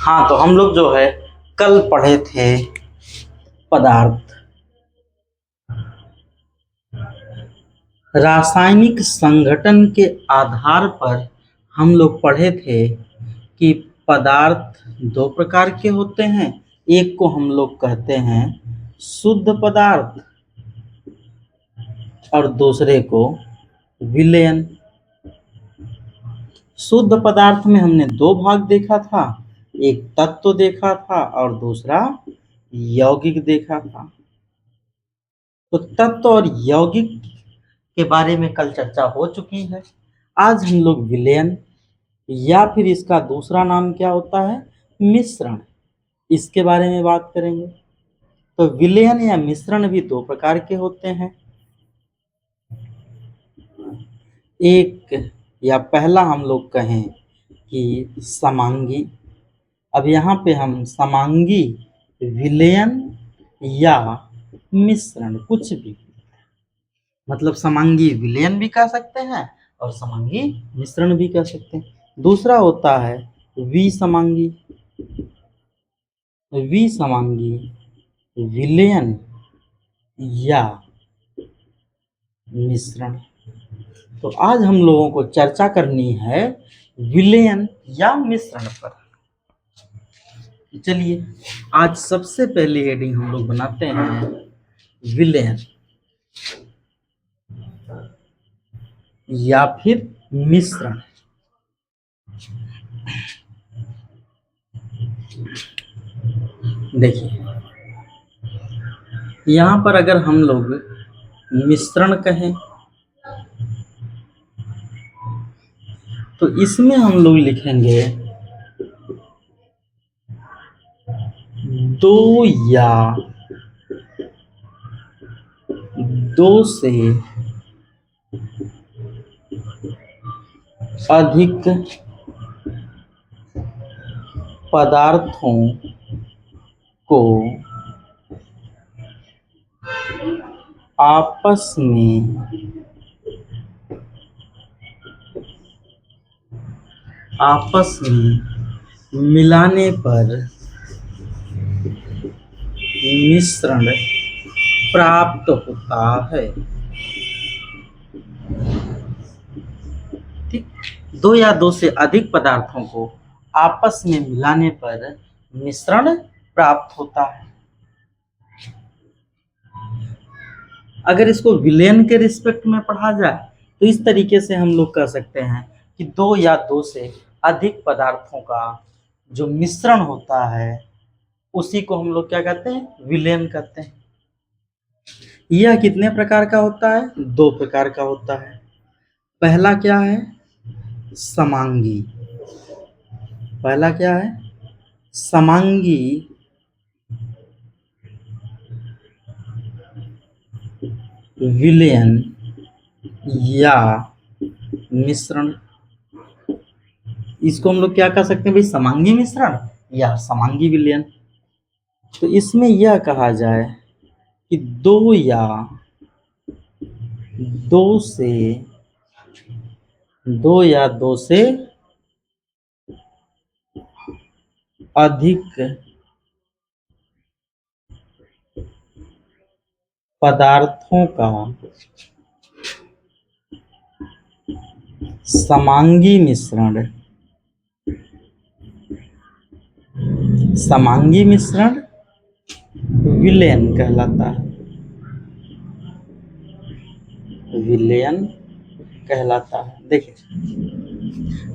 हाँ, तो हम लोग जो है कल पढ़े थे पदार्थ। रासायनिक संगठन के आधार पर हम लोग पढ़े थे कि पदार्थ दो प्रकार के होते हैं। एक को हम लोग कहते हैं शुद्ध पदार्थ और दूसरे को विलयन। शुद्ध पदार्थ में हमने दो भाग देखा था, एक तत्व देखा था और दूसरा यौगिक देखा था। तो तत्व और यौगिक के बारे में कल चर्चा हो चुकी है। आज हम लोग विलयन या फिर इसका दूसरा नाम क्या होता है, मिश्रण, इसके बारे में बात करेंगे। तो विलयन या मिश्रण भी दो प्रकार के होते हैं। एक या पहला हम लोग कहें कि समांगी। अब यहाँ पे हम समांगी विलयन या मिश्रण कुछ भी, मतलब समांगी विलयन भी कह सकते हैं और समांगी मिश्रण भी कह सकते हैं। दूसरा होता है विसमांगी। विसमांगी विलयन या मिश्रण। तो आज हम लोगों को चर्चा करनी है विलयन या मिश्रण पर। चलिए आज सबसे पहली हेडिंग हम लोग बनाते हैं विलयन या फिर मिश्रण। देखिए यहाँ पर अगर हम लोग मिश्रण कहें तो इसमें हम लोग लिखेंगे दो या दो से अधिक पदार्थों को आपस में मिलाने पर मिश्रण प्राप्त होता है। ठीक, दो या दो से अधिक पदार्थों को आपस में मिलाने पर मिश्रण प्राप्त होता है। अगर इसको विलयन के रिस्पेक्ट में पढ़ा जाए तो इस तरीके से हम लोग कह सकते हैं कि दो या दो से अधिक पदार्थों का जो मिश्रण होता है उसी को हम लोग क्या कहते हैं, विलयन कहते हैं। यह कितने प्रकार का होता है, दो प्रकार का होता है। पहला क्या है, समांगी। पहला क्या है, समांगी विलयन या मिश्रण। इसको हम लोग क्या कह सकते हैं भाई, समांगी मिश्रण या समांगी विलयन। तो इसमें यह कहा जाए कि दो या दो से अधिक पदार्थों का समांगी मिश्रण विलयन कहलाता है। विलयन कहलाता है। देखिए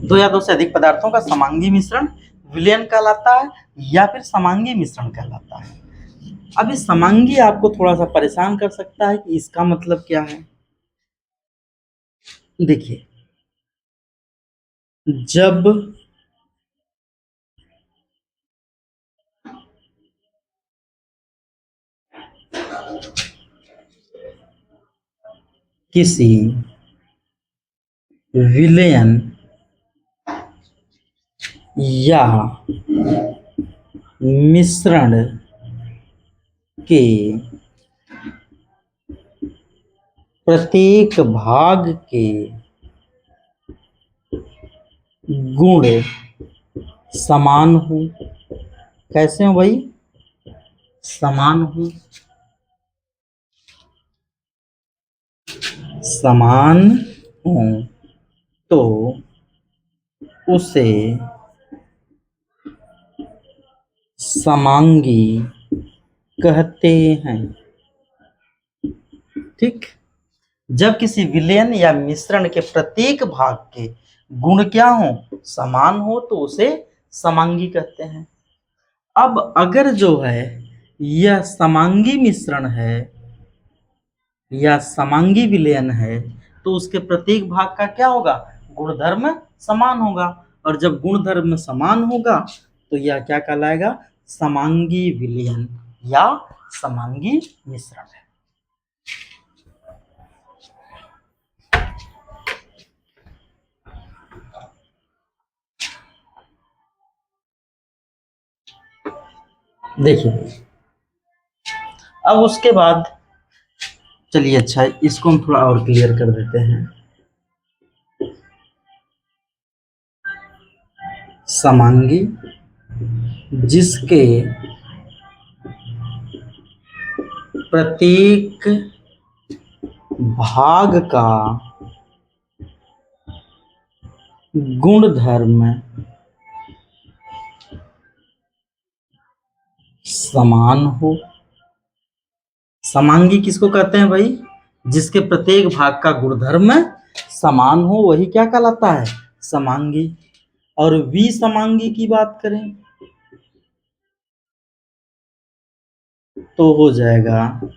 दो या दो से अधिक पदार्थों का समांगी मिश्रण विलयन कहलाता है या फिर समांगी मिश्रण कहलाता है। अब इस समांगी आपको थोड़ा सा परेशान कर सकता है कि इसका मतलब क्या है। देखिए जब किसी विलयन या मिश्रण के प्रत्येक भाग के गुण समान हो कैसे हो भाई? समान हूं। समान हूं तो उसे समांगी कहते हैं। ठीक। जब किसी विलयन या मिश्रण के प्रत्येक भाग के गुण क्या हो, समान हो, तो उसे समांगी कहते हैं। अब अगर जो है यह समांगी मिश्रण है या समांगी विलयन है, तो उसके प्रत्येक भाग का क्या होगा, गुणधर्म समान होगा। और जब गुणधर्म समान होगा तो यह क्या कहलाएगा, समांगी विलयन या समांगी मिश्रण है। देखिए, अब उसके बाद चलिए, अच्छा इसको हम थोड़ा और क्लियर कर देते हैं। समांगी जिसके प्रत्येक भाग का गुणधर्म समान हो। समांगी किसको कहते हैं भाई, जिसके प्रत्येक भाग का गुणधर्म समान हो, वही क्या कहलाता है, समांगी। और विसमांगी की बात करें तो हो जाएगा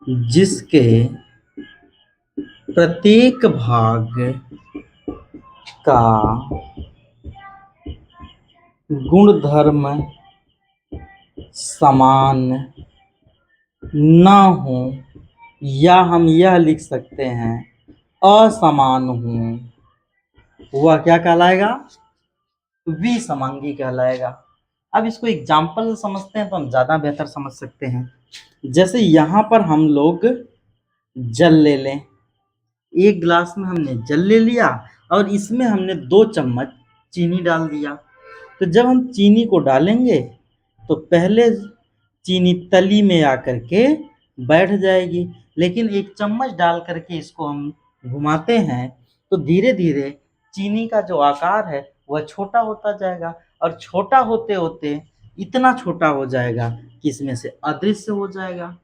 जिसके प्रत्येक भाग का गुणधर्म समान न हो, या हम यह लिख सकते हैं असमान हो, वह क्या कहलाएगा, विसमांगी कहलाएगा। अब इसको एग्जाम्पल समझते हैं तो हम ज़्यादा बेहतर समझ सकते हैं। जैसे यहाँ पर हम लोग जल ले लें, एक गिलास में हमने जल ले लिया और इसमें हमने 2 चम्मच चीनी डाल दिया। तो जब हम चीनी को डालेंगे तो पहले चीनी तली में आकर के बैठ जाएगी, लेकिन 1 चम्मच डाल करके इसको हम घुमाते हैं तो धीरे धीरे चीनी का जो आकार है वह छोटा होता जाएगा, और छोटा होते होते इतना छोटा हो जाएगा कि इसमें से अदृश्य हो जाएगा।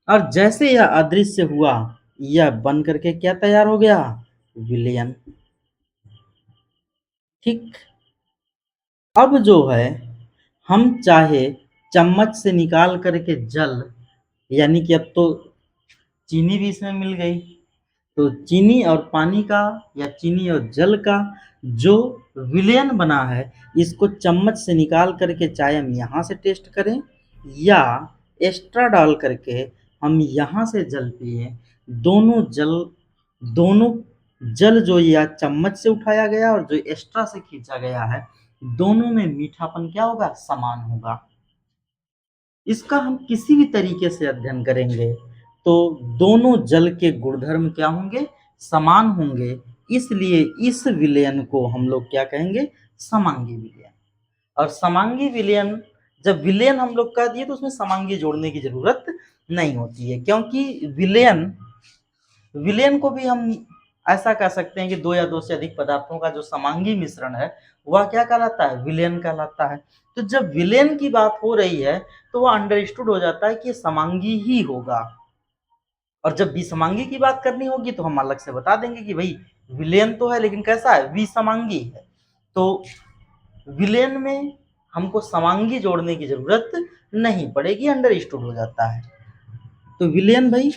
और जैसे यह अदृश्य हुआ, यह बन करके क्या तैयार हो गया, विलयन। ठीक। अब जो है हम चाहे चम्मच से निकाल करके जल, यानी कि अब तो चीनी भी इसमें मिल गई, तो चीनी और पानी का या चीनी और जल का जो विलयन बना है, इसको चम्मच से निकाल करके चाहे हम यहाँ से टेस्ट करें या एक्स्ट्रा डाल करके हम यहाँ से जल पिए, दोनों जल जो या चम्मच से उठाया गया और जो एक्स्ट्रा से खींचा गया है, दोनों में मीठापन क्या होगा, समान होगा। इसका हम किसी भी तरीके से अध्ययन करेंगे तो दोनों जल के गुणधर्म क्या होंगे, समान होंगे। इसलिए इस विलयन को हम लोग क्या कहेंगे, समांगी विलयन। और समांगी विलयन, जब विलयन हम लोग कह दिए तो उसमें समांगी जोड़ने की जरूरत नहीं होती है, क्योंकि विलयन विलयन को भी हम ऐसा कह सकते हैं कि 2 या 2 से अधिक पदार्थों का जो समांगी मिश्रण है वह क्या कहलाता है, विलयन कहलाता है। तो जब विलयन की बात हो रही है तो वह अंडरस्टूड हो जाता है कि ये समांगी ही होगा, और जब विसमांगी की बात करनी होगी तो हम अलग से बता देंगे कि भाई विलयन तो है लेकिन कैसा है, विसमांगी है। तो विलयन में हमको समांगी जोड़ने की जरूरत नहीं पड़ेगी, अंडरस्टूड हो जाता है। तो विलयन भाई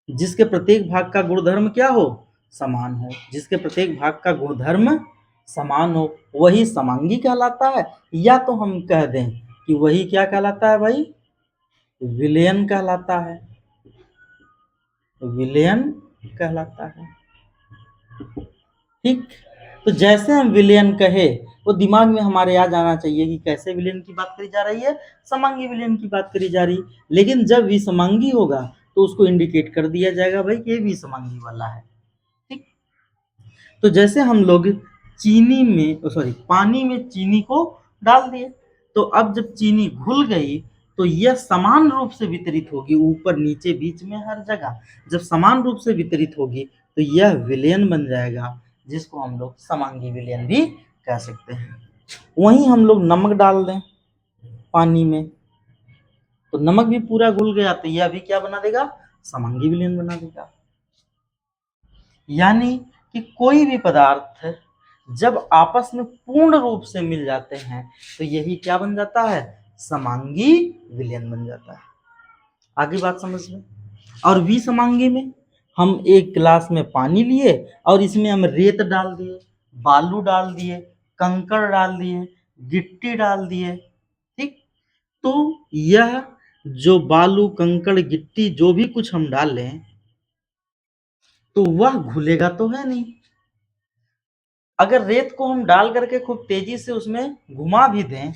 जिसके प्रत्येक भाग का गुणधर्म क्या हो, समान हो, जिसके प्रत्येक भाग का गुणधर्म समान हो, वही समांगी कहलाता है। या तो हम कह दें कि वही क्या कहलाता है भाई, विलयन कहलाता है, विलयन कहलाता है। ठीक। तो जैसे हम विलयन कहे वो दिमाग में हमारे आ जाना चाहिए कि कैसे विलयन की बात करी जा रही है, समांगी विलयन की बात करी जा रही। लेकिन जब विसमांगी होगा तो उसको इंडिकेट कर दिया जाएगा भाई कि ये विसमांगी वाला है। ठीक। तो जैसे हम लोग पानी में चीनी को डाल दिए, तो अब जब चीनी घुल गई तो यह समान रूप से वितरित होगी, ऊपर नीचे बीच में हर जगह जब समान रूप से वितरित होगी तो यह विलयन बन जाएगा, जिसको हम लोग समांगी विलयन भी कह सकते हैं। वहीं हम लोग नमक डाल दें पानी में तो नमक भी पूरा घुल गया, तो यह भी क्या बना देगा, समांगी विलयन बना देगा। यानी कि कोई भी पदार्थ जब आपस में पूर्ण रूप से मिल जाते हैं तो यही क्या बन जाता है, समांगी विलयन बन जाता है। आगे बात समझ में। और विसमांगी में हम एक गिलास में पानी लिए और इसमें हम रेत डाल दिए, बालू डाल दिए, कंकड़ डाल दिए, गिट्टी डाल दिए, ठीक। तो यह जो बालू कंकड़ गिट्टी जो भी कुछ हम डालें तो वह घुलेगा तो है नहीं। अगर रेत को हम डाल करके खूब तेजी से उसमें घुमा भी दें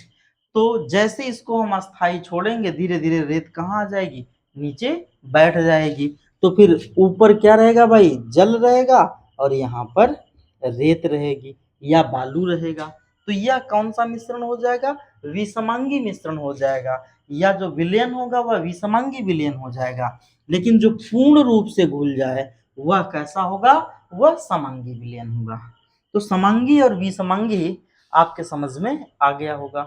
तो जैसे इसको हम अस्थाई छोड़ेंगे धीरे धीरे रेत कहाँ आ जाएगी, नीचे बैठ जाएगी। तो फिर ऊपर क्या रहेगा भाई, जल रहेगा और यहाँ पर रेत रहेगी या बालू रहेगा। तो यह कौन सा मिश्रण हो जाएगा, विसमांगी मिश्रण हो जाएगा, या जो विलयन होगा वह विसमांगी विलयन हो जाएगा। लेकिन जो पूर्ण रूप से घुल जाए वह कैसा होगा, वह समांगी विलयन होगा। तो समांगी और विसमांगी आपके समझ में आ गया होगा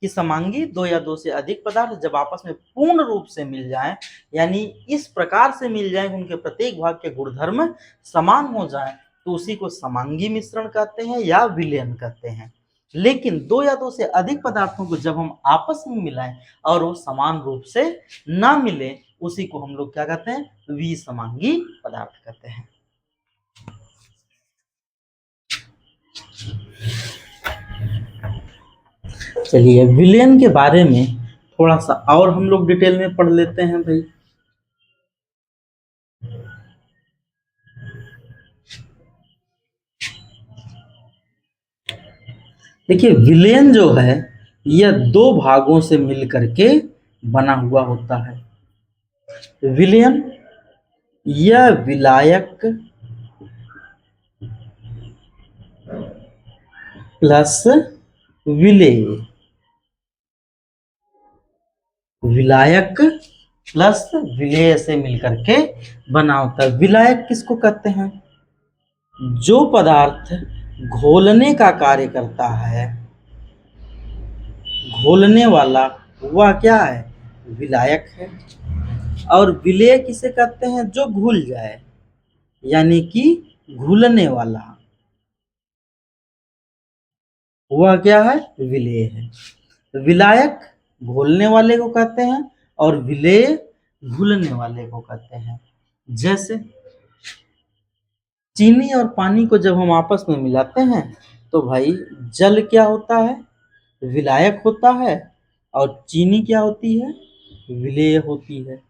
कि समांगी दो या दो से अधिक पदार्थ जब आपस में पूर्ण रूप से मिल जाएं, यानी इस प्रकार से मिल जाएं उनके प्रत्येक भाग के गुणधर्म समान हो जाएं, तो उसी को समांगी मिश्रण कहते हैं या विलयन कहते हैं। लेकिन दो या दो से अधिक पदार्थों को जब हम आपस में मिलाएं और वो समान रूप से ना मिले, उसी को हम लोग क्या कहते हैं, विसमांगी पदार्थ कहते हैं। चलिए विलयन के बारे में थोड़ा सा और हम लोग डिटेल में पढ़ लेते हैं भाई। देखिए विलयन जो है यह दो भागों से मिल करके बना हुआ होता है। विलयन यह विलायक प्लस विलेय, विलायक प्लस विलेय से मिलकर के बना होता है। विलायक किसको कहते हैं, जो पदार्थ घोलने का कार्य करता है, घोलने वाला वह क्या है, विलायक है। और विलेय किसे कहते हैं, जो घुल जाए, यानी कि घुलने वाला, वह क्या है, विलेय है। विलायक घोलने वाले को कहते हैं और विलेय घुलने वाले को कहते हैं। जैसे चीनी और पानी को जब हम आपस में मिलाते हैं तो भाई जल क्या होता है, विलायक होता है, और चीनी क्या होती है, विलेय होती है।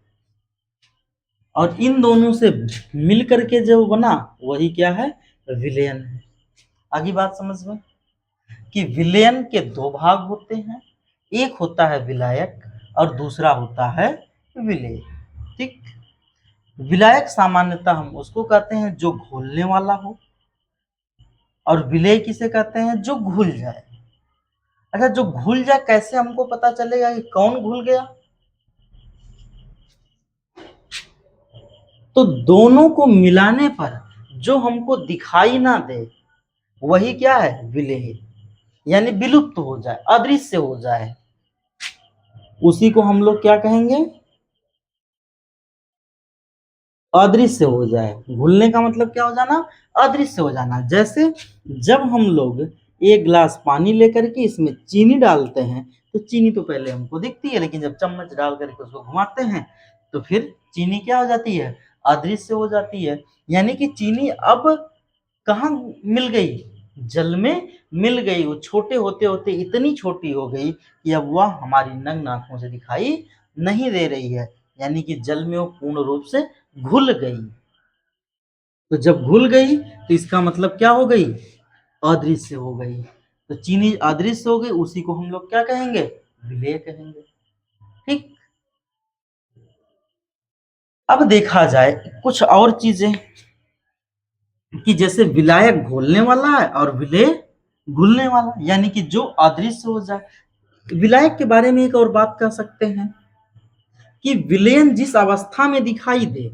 और इन दोनों से मिल करके जो बना वही क्या है, विलयन है। आगे बात समझ में कि विलयन के दो भाग होते हैं, एक होता है विलायक और दूसरा होता है विलेय, ठीक। विलायक सामान्यतः हम उसको कहते हैं जो घोलने वाला हो, और विलेय किसे कहते हैं, जो घुल जाए। अच्छा, जो घुल जाए कैसे हमको पता चलेगा कि कौन घुल गया, तो दोनों को मिलाने पर जो हमको दिखाई ना दे वही क्या है, विलेय, यानी विलुप्त हो जाए, अदृश्य हो जाए, उसी को हम लोग क्या कहेंगे, अदृश्य हो जाए। घुलने का मतलब क्या हो जाना, अदृश्य हो जाना। जैसे जब हम लोग एक गिलास पानी लेकर के इसमें चीनी डालते हैं तो चीनी तो पहले हमको दिखती है, लेकिन जब चम्मच डाल करके उसको घुमाते हैं तो फिर चीनी क्या हो जाती है, अदृश्य हो जाती है। यानी कि चीनी अब कहाँ मिल गई, जल में मिल गई। वो छोटे होते होते इतनी छोटी हो गई कि अब वह हमारी नग्न आंखों से दिखाई नहीं दे रही है, यानी कि जल में वो पूर्ण रूप से घुल गई। तो जब घुल गई तो इसका मतलब क्या हो गई, अदृश्य हो गई। तो चीनी अदृश्य हो गई, उसी को हम लोग क्या कहेंगे, विलेय कहेंगे, ठीक। अब देखा जाए कुछ और चीजें कि जैसे विलायक घोलने वाला है और विलेय घुलने वाला, यानी कि जो अदृश्य हो जाए। विलायक के बारे में एक और बात कह सकते हैं कि विलयन जिस अवस्था में दिखाई दे,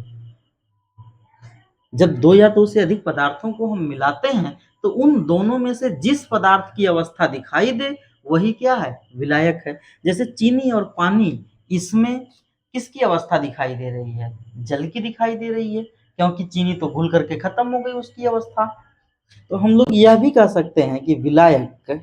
जब दो या दो से अधिक पदार्थों को हम मिलाते हैं तो उन दोनों में से जिस पदार्थ की अवस्था दिखाई दे वही क्या है, विलायक है। जैसे चीनी और पानी, इसमें किसकी अवस्था दिखाई दे रही है, जल की दिखाई दे रही है, क्योंकि चीनी तो घुल करके खत्म हो गई उसकी अवस्था। तो हम लोग यह भी कह सकते हैं कि विलायक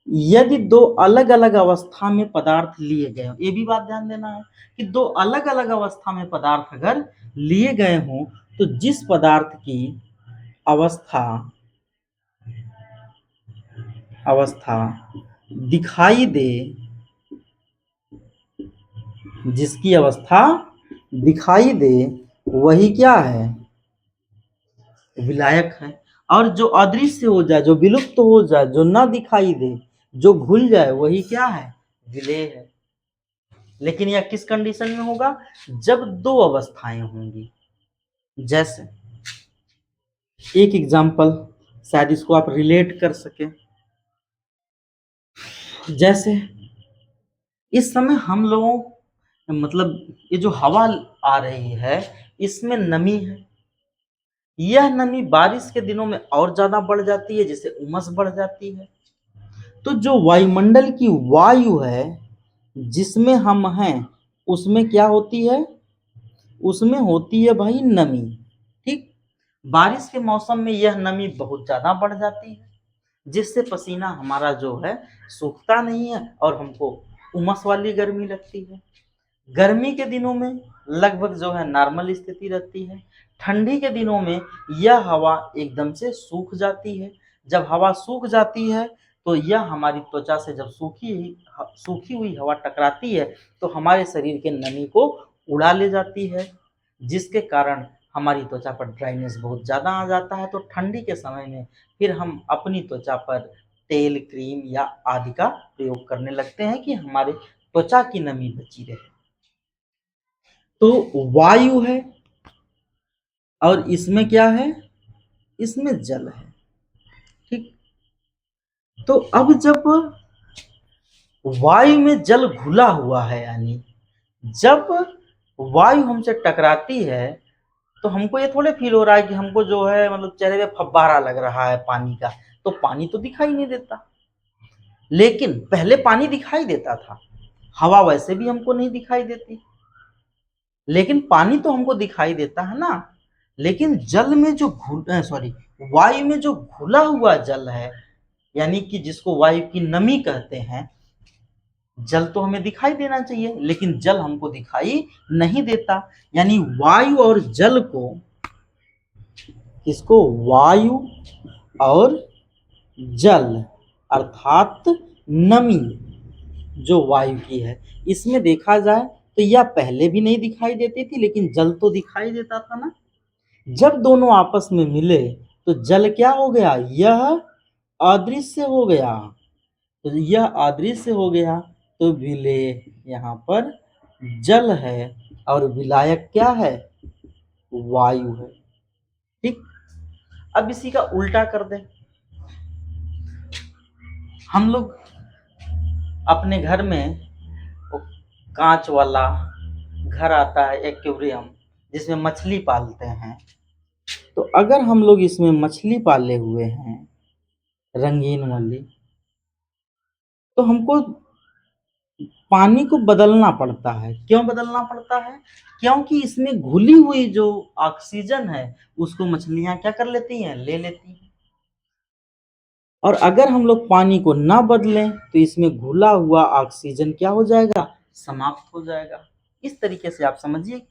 यदि दो अलग अलग अवस्था में पदार्थ लिए गए हों, ये भी बात ध्यान देना है कि दो अलग अलग अवस्था में पदार्थ अगर लिए गए हों तो जिस पदार्थ की अवस्था अवस्था दिखाई दे, जिसकी अवस्था दिखाई दे वही क्या है, विलायक है। और जो अदृश्य हो जाए, जो विलुप्त हो जाए, जो न दिखाई दे, जो घुल जाए वही क्या है, विलेय है। लेकिन यह किस कंडीशन में होगा, जब दो अवस्थाएं होंगी। जैसे एक एग्जांपल, शायद इसको आप रिलेट कर सके। जैसे इस समय हम लोगों मतलब ये जो हवा आ रही है इसमें नमी है, यह नमी बारिश के दिनों में और ज्यादा बढ़ जाती है, जिससे उमस बढ़ जाती है। तो जो वायुमंडल की वायु है जिसमें हम हैं उसमें क्या होती है, उसमें होती है भाई नमी। ठीक, बारिश के मौसम में यह नमी बहुत ज्यादा बढ़ जाती है, जिससे पसीना हमारा जो है सूखता नहीं है और हमको उमस वाली गर्मी लगती है। गर्मी के दिनों में लगभग जो है नॉर्मल स्थिति रहती है। ठंडी के दिनों में यह हवा एकदम से सूख जाती है। जब हवा सूख जाती है तो यह हमारी त्वचा से जब सूखी हुई हवा टकराती है तो हमारे शरीर के नमी को उड़ा ले जाती है, जिसके कारण हमारी त्वचा पर ड्राइनेस बहुत ज़्यादा आ जाता है। तो ठंडी के समय में फिर हम अपनी त्वचा पर तेल, क्रीम या आदि का प्रयोग करने लगते हैं कि हमारे त्वचा की नमी बची रहे। तो वायु है और इसमें क्या है, इसमें जल है। ठीक, तो अब जब वायु में जल घुला हुआ है, यानी जब वायु हमसे टकराती है तो हमको ये थोड़े फील हो रहा है कि हमको जो है मतलब चेहरे पे फब्बारा लग रहा है पानी का, तो पानी तो दिखाई नहीं देता। लेकिन पहले पानी दिखाई देता था, हवा वैसे भी हमको नहीं दिखाई देती, लेकिन पानी तो हमको दिखाई देता है ना। लेकिन जल में जो वायु में जो घुला हुआ जल है, यानी कि जिसको वायु की नमी कहते हैं, जल तो हमें दिखाई देना चाहिए लेकिन जल हमको दिखाई नहीं देता। यानी वायु और जल को, इसको वायु और जल अर्थात नमी जो वायु की है, इसमें देखा जाए तो यह पहले भी नहीं दिखाई देती थी लेकिन जल तो दिखाई देता था ना। जब दोनों आपस में मिले तो जल क्या हो गया, यह अदृश्य हो गया। तो यह अदृश्य हो गया तो विलेय यहाँ पर जल है और विलायक क्या है, वायु है। ठीक, अब इसी का उल्टा कर दे। हम लोग अपने घर में वो कांच वाला घर आता है, एक्वेरियम, जिसमें मछली पालते हैं। तो अगर हम लोग इसमें मछली पाले हुए हैं रंगीन वाली, तो हमको पानी को बदलना पड़ता है। क्यों बदलना पड़ता है, क्योंकि इसमें घुली हुई जो ऑक्सीजन है उसको मछलियां क्या कर लेती हैं, ले लेती हैं। और अगर हम लोग पानी को ना बदलें तो इसमें घुला हुआ ऑक्सीजन क्या हो जाएगा, समाप्त हो जाएगा। इस तरीके से आप समझिए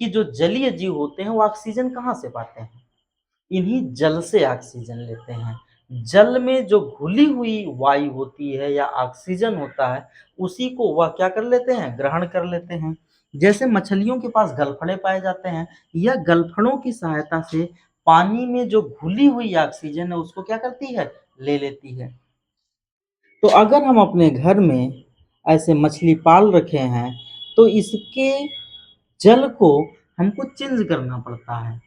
कि जो जलीय जीव होते हैं वो ऑक्सीजन कहाँ से पाते हैं, इन्हीं जल से ऑक्सीजन लेते हैं। जल में जो घुली हुई वायु होती है या ऑक्सीजन होता है उसी को वह क्या कर लेते हैं, ग्रहण कर लेते हैं। जैसे मछलियों के पास गलफड़े पाए जाते हैं, यह गलफड़ों की सहायता से पानी में जो घुली हुई ऑक्सीजन है उसको क्या करती है, ले लेती है। तो अगर हम अपने घर में ऐसे मछली पाल रखे हैं तो इसके जल को हमको चेंज करना पड़ता है।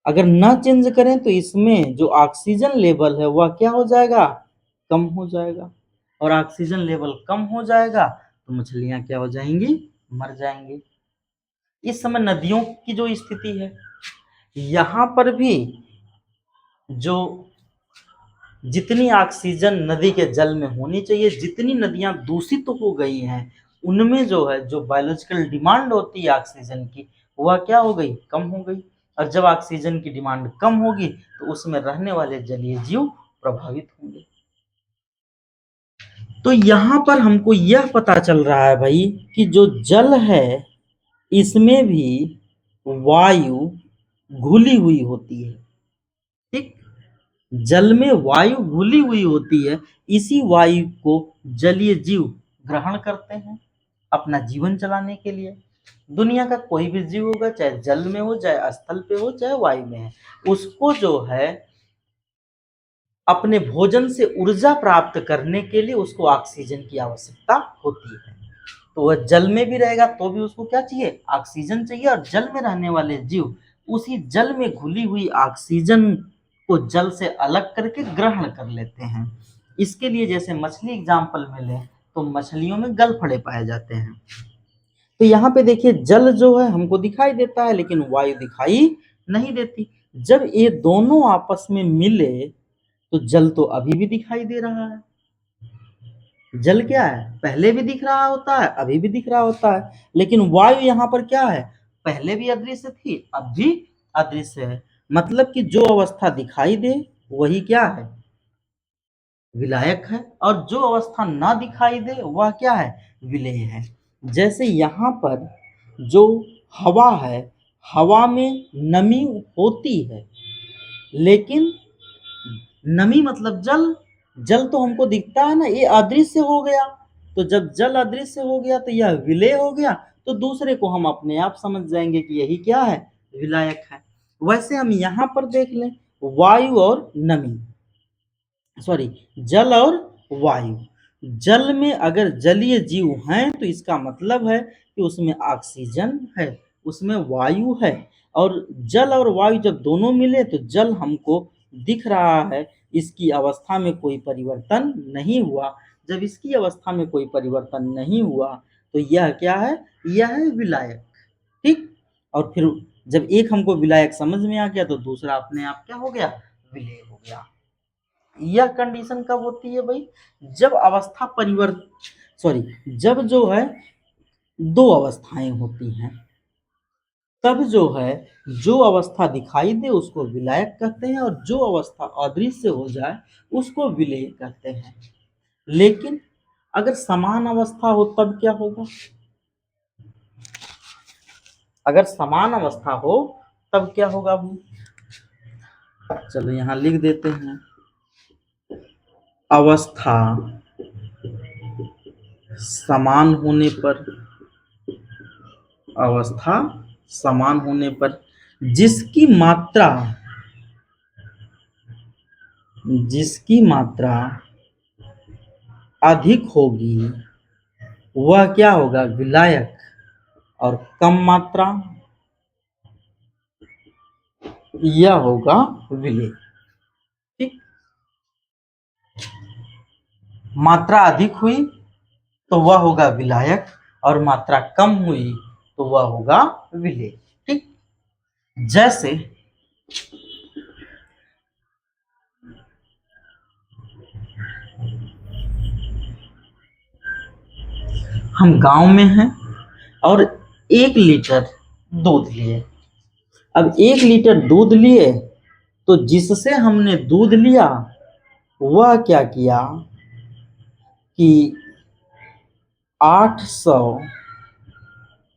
अगर ना चेंज करें तो इसमें जो ऑक्सीजन लेवल है वह क्या हो जाएगा, कम हो जाएगा। और ऑक्सीजन लेवल कम हो जाएगा तो मछलियां क्या हो जाएंगी, मर जाएंगी। इस समय नदियों की जो स्थिति है, यहाँ पर भी जो जितनी ऑक्सीजन नदी के जल में होनी चाहिए, जितनी नदियां दूषित तो हो गई हैं, उनमें जो है जो बायोलॉजिकल डिमांड होती है ऑक्सीजन की, वह क्या हो गई, कम हो गई। और जब ऑक्सीजन की डिमांड कम होगी तो उसमें रहने वाले जलीय जीव प्रभावित होंगे। तो यहाँ पर हमको यह पता चल रहा है भाई कि जो जल है इसमें भी वायु घुली हुई होती है। ठीक, जल में वायु घुली हुई होती है, इसी वायु को जलीय जीव ग्रहण करते हैं अपना जीवन चलाने के लिए। दुनिया का कोई भी जीव होगा, चाहे जल में हो, चाहे स्थल पे हो, चाहे वायु में है, उसको जो है अपने भोजन से ऊर्जा प्राप्त करने के लिए उसको ऑक्सीजन की आवश्यकता होती है। तो वह जल में भी रहेगा तो भी उसको क्या चाहिए, ऑक्सीजन चाहिए। और जल में रहने वाले जीव उसी जल में घुली हुई ऑक्सीजन को जल से अलग करके ग्रहण कर लेते हैं। इसके लिए जैसे मछली एग्जाम्पल में लें तो मछलियों में गलफड़े पाए जाते हैं। तो यहाँ पे देखिए जल जो है हमको दिखाई देता है लेकिन वायु दिखाई नहीं देती। जब ये दोनों आपस में मिले तो जल तो अभी भी दिखाई दे रहा है। जल क्या है, पहले भी दिख रहा होता है, अभी भी दिख रहा होता है। लेकिन वायु यहाँ पर क्या है, पहले भी अदृश्य थी, अब भी अदृश्य है। मतलब कि जो अवस्था दिखाई दे वही क्या है, विलायक है, और जो अवस्था ना दिखाई दे वह क्या है, विलेय है। जैसे यहाँ पर जो हवा है, हवा में नमी होती है, लेकिन नमी मतलब जल, जल तो हमको दिखता है ना, ये अदृश्य हो गया। तो जब जल अदृश्य हो गया तो यह विलेय हो गया, तो दूसरे को हम अपने आप समझ जाएंगे कि यही क्या है, विलायक है। वैसे हम यहाँ पर देख लें, वायु और नमी, सॉरी, जल और वायु। जल में अगर जलीय जीव हैं तो इसका मतलब है कि उसमें ऑक्सीजन है, उसमें वायु है। और जल और वायु जब दोनों मिले तो जल हमको दिख रहा है, इसकी अवस्था में कोई परिवर्तन नहीं हुआ। जब इसकी अवस्था में कोई परिवर्तन नहीं हुआ तो यह क्या है, यह है विलायक। ठीक, और फिर जब एक हमको विलायक समझ में आ गया तो दूसरा अपने आप क्या हो गया, विलेय हो गया। यह कंडीशन कब होती है भाई, जब अवस्था परिवर्तन, सॉरी, जब जो है दो अवस्थाएं होती हैं, तब जो है जो अवस्था दिखाई दे उसको विलायक कहते हैं, और जो अवस्था अदृश्य हो जाए उसको विलेय कहते हैं। लेकिन अगर समान अवस्था हो तब क्या होगा, अगर समान अवस्था हो तब क्या होगा भाई, चलो यहाँ लिख देते हैं, अवस्था समान होने पर, अवस्था समान होने पर जिसकी मात्रा अधिक होगी वह क्या होगा, विलायक, और कम मात्रा यह होगा विलेय। ठीक, मात्रा अधिक हुई तो वह होगा विलायक, और मात्रा कम हुई तो वह होगा विलेय। ठीक, जैसे हम गांव में हैं और 1 लीटर दूध लिए। अब 1 लीटर दूध लिए तो जिससे हमने दूध लिया वह क्या किया कि 800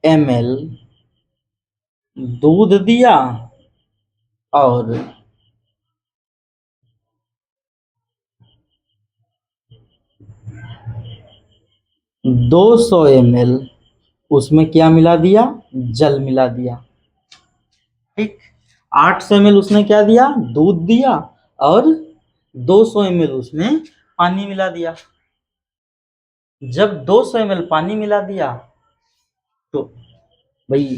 ml दूध दिया और 200 ml उसमें क्या मिला दिया, जल मिला दिया। ठीक, 800 ml उसने क्या दिया, दूध दिया, और 200 ml उसमें पानी मिला दिया। जब 200 ml पानी मिला दिया तो भाई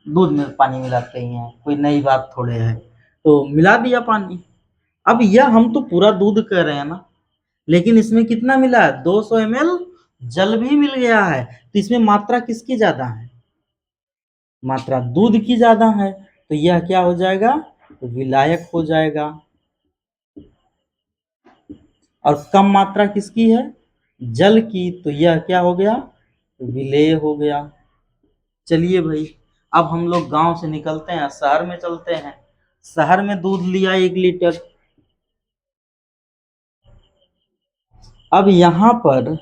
दूध में पानी मिलाते ही हैं, कोई नई बात थोड़े है, तो मिला दिया पानी। अब यह हम तो पूरा दूध कह रहे हैं ना, लेकिन इसमें कितना मिला है, 200 ml जल भी मिल गया है। तो इसमें मात्रा किसकी ज्यादा है, मात्रा दूध की ज्यादा है, तो यह क्या हो जाएगा, विलायक हो जाएगा। और कम मात्रा किसकी है, जल की, तो यह क्या हो गया, विलेय हो गया। चलिए भाई, अब हम लोग गांव से निकलते हैं, शहर में चलते हैं। शहर में दूध लिया 1 लीटर। अब यहां पर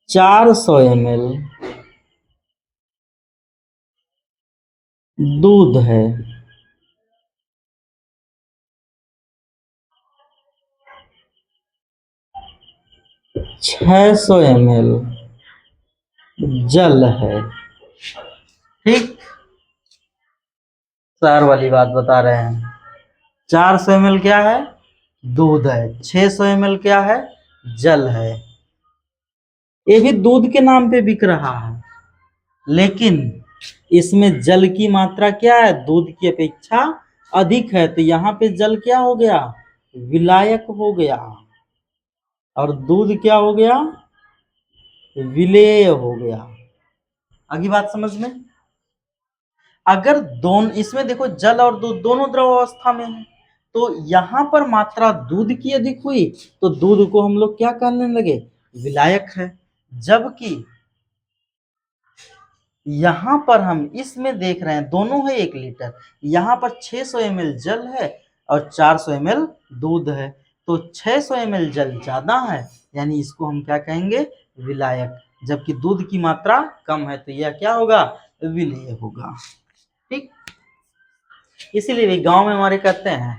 400 ml दूध है। छह सौ ml जल है। ठीक, शहर वाली बात बता रहे हैं। 400 ml क्या है, दूध है। 600 ml क्या है, जल है। ये भी दूध के नाम पे बिक रहा है, लेकिन इसमें जल की मात्रा क्या है, दूध की अपेक्षा अधिक है, तो यहाँ पे जल क्या हो गया, विलायक हो गया, और दूध क्या हो गया, विलेय हो गया। अगली बात समझ में। अगर दोनों, इसमें देखो जल और दूध दोनों द्रव अवस्था में है, तो यहां पर मात्रा दूध की अधिक हुई, तो दूध को हम लोग क्या कहने लगे, विलायक है। जबकि यहां पर हम इसमें देख रहे हैं दोनों है 1 लीटर, यहां पर 600 ml जल है और 400 ml दूध है, तो 600 ml जल ज्यादा है, यानी इसको हम क्या कहेंगे, विलायक। जबकि दूध की मात्रा कम है, तो यह क्या होगा, विलेय होगा। ठीक, इसीलिए भी गांव में हमारे कहते हैं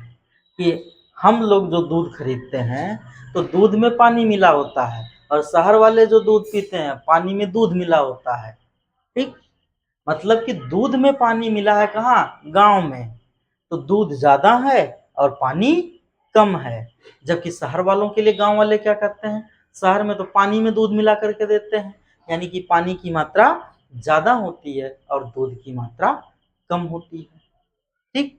कि हम लोग जो दूध खरीदते हैं तो दूध में पानी मिला होता है, और शहर वाले जो दूध पीते हैं पानी में दूध मिला होता है। ठीक, मतलब कि दूध में पानी मिला है कहाँ, गांव में, तो दूध ज्यादा है और पानी कम है। जबकि शहर वालों के लिए गांव वाले क्या करते हैं, शहर में तो पानी में दूध मिला करके देते हैं, यानी कि पानी की मात्रा ज्यादा होती है और दूध की मात्रा कम होती है। ठीक,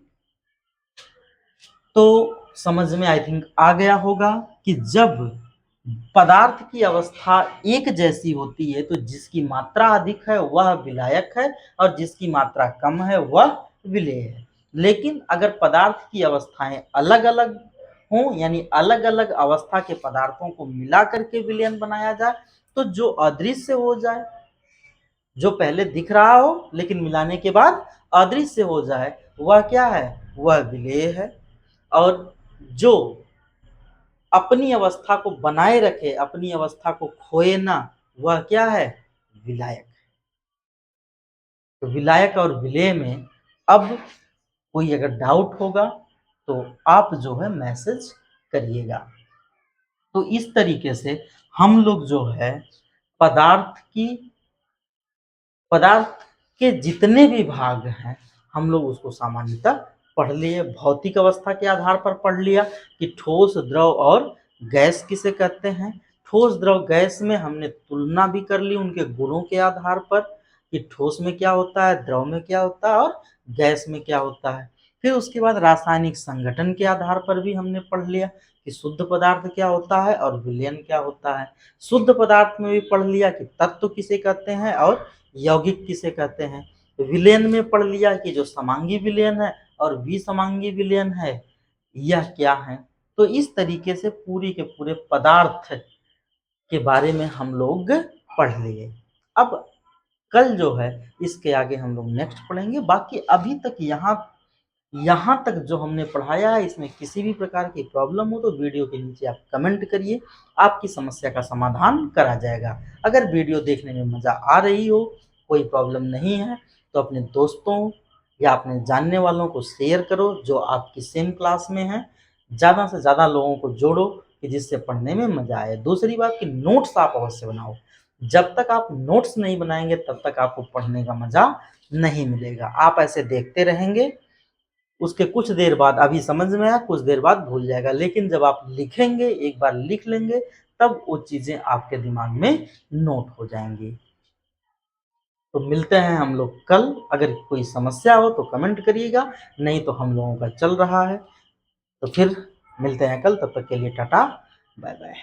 तो समझ में आई थिंक आ गया होगा कि जब पदार्थ की अवस्था एक जैसी होती है तो जिसकी मात्रा अधिक है वह विलायक है और जिसकी मात्रा कम है वह विलेय है। लेकिन अगर पदार्थ की अवस्थाएं अलग अलग हों, यानी अलग अलग अवस्था के पदार्थों को मिला करके विलयन बनाया जाए, तो जो अदृश्य हो जाए, जो पहले दिख रहा हो लेकिन मिलाने के बाद अदृश्य हो जाए, वह क्या है, वह विलेय है। और जो अपनी अवस्था को बनाए रखे, अपनी अवस्था को खोए ना, वह क्या है, विलायक। तो विलायक और विलेय में अब कोई अगर डाउट होगा तो आप जो है मैसेज करिएगा। तो इस तरीके से हम लोग जो है पदार्थ के जितने भी भाग हैं हम लोग उसको सामान्यतः पढ़ लिए। भौतिक अवस्था के आधार पर पढ़ लिया कि ठोस, द्रव और गैस किसे कहते हैं। ठोस, द्रव, गैस में हमने तुलना भी कर ली उनके गुणों के आधार पर कि ठोस में क्या होता है, द्रव में क्या होता है और गैस में क्या होता है। फिर उसके बाद रासायनिक संगठन के आधार पर भी हमने पढ़ लिया कि शुद्ध पदार्थ क्या होता है और विलयन क्या होता है। शुद्ध पदार्थ में भी पढ़ लिया कि तत्व किसे कहते हैं और यौगिक किसे कहते हैं। विलयन में पढ़ लिया कि जो समांगी विलयन है और विसमांगी विलयन है यह क्या है। तो इस तरीके से पूरी के पूरे पदार्थ के बारे में हम लोग पढ़ लिए। अब कल जो है इसके आगे हम लोग नेक्स्ट पढ़ेंगे। बाकी अभी तक यहाँ तक जो हमने पढ़ाया है इसमें किसी भी प्रकार की प्रॉब्लम हो तो वीडियो के नीचे आप कमेंट करिए, आपकी समस्या का समाधान करा जाएगा। अगर वीडियो देखने में मज़ा आ रही हो, कोई प्रॉब्लम नहीं है, तो अपने दोस्तों या अपने जानने वालों को शेयर करो जो आपकी सेम क्लास में हैं। ज़्यादा से ज़्यादा लोगों को जोड़ो कि जिससे पढ़ने में मज़ा आए। दूसरी बात कि नोट्स आप अवश्य बनाओ। जब तक आप नोट्स नहीं बनाएंगे तब तक आपको पढ़ने का मज़ा नहीं मिलेगा। आप ऐसे देखते रहेंगे, उसके कुछ देर बाद अभी समझ में आया, कुछ देर बाद भूल जाएगा, लेकिन जब आप लिखेंगे, एक बार लिख लेंगे, तब वो चीज़ें आपके दिमाग में नोट हो जाएंगी। तो मिलते हैं हम लोग कल। अगर कोई समस्या हो तो कमेंट करिएगा, नहीं तो हम लोगों का चल रहा है। तो फिर मिलते हैं कल, तब तक के लिए टाटा बाय बाय।